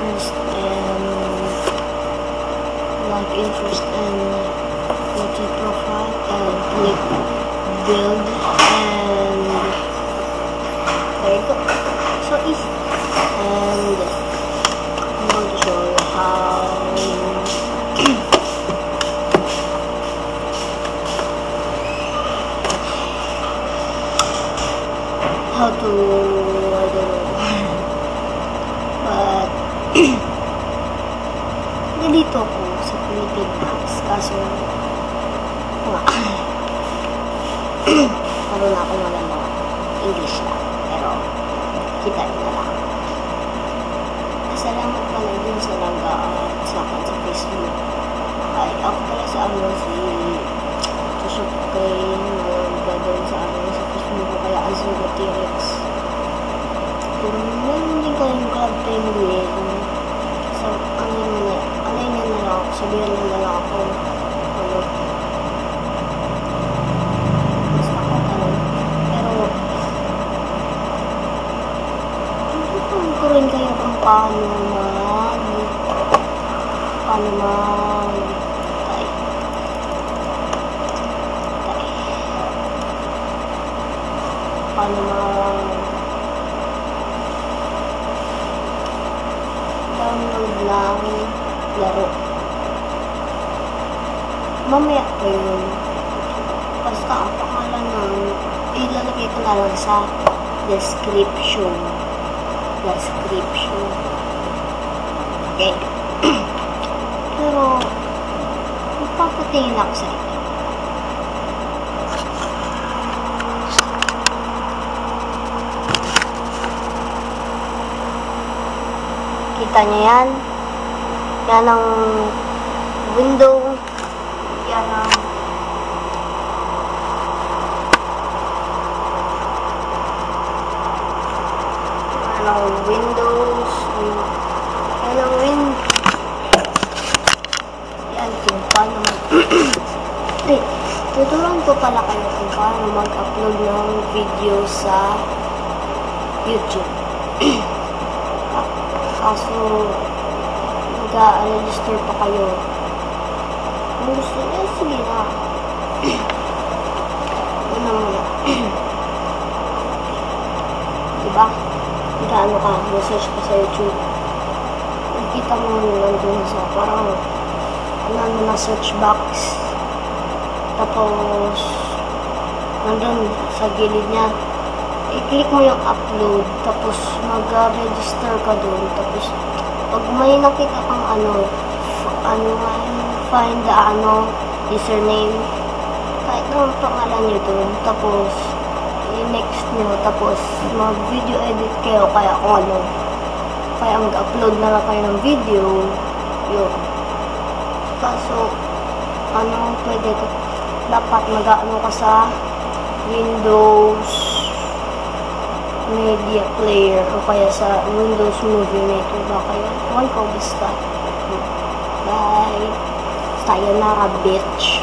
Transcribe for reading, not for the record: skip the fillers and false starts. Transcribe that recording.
first and log in first and go to profile and click build, and there you go. So easy. And I'm going to show you how to, I don't know, but nandito ako sa Pilipinas, kaso parang ako maganda English lang, pero kita rin na lang. Salamat pala din sa sa akin sa Facebook. Ay, ako pala sa si subscribe gagawin sa sa Facebook ko, kaya Azura T-Rex. Kung meron din kayong club penguin, so, ano niya na lang, sabihan na lang ako, basta ko pero, ko rin kayo kung paano download lang laro. Mamaya ko yun. Basta ang pangalan nun, ilalagay ko na lang sa description. Okay. Pero magpapatingin ako sa ito. Kita niyo yan? Yan ang window. Yan ang windows. Yan ang yan kung paano tuturuan ko pala kayo kung paano mag-upload ng video sa YouTube. Kaso mag-register pa kayo. Kung gusto niya, sige na. Ano muna. Diba? Ano ka, research ka sa YouTube. Nakikita mo nandun sa parang ano na search box. Tapos nandun sa gilid niya, i-click mo yung upload, tapos mag-register ka doon. Tapos pag may nakita kang find the username, kahit naman pangalan nyo doon, tapos i-next nyo, tapos mag-video edit kayo, kaya kaya mag-upload na lang kayo ng video, yun. Kaso pwede ko, dapat mag-ano ka sa Windows Media Player o kaya sa Windows Movie Maker ba kaya? Ewan ko, basta. Bye! Sayonara, bitch!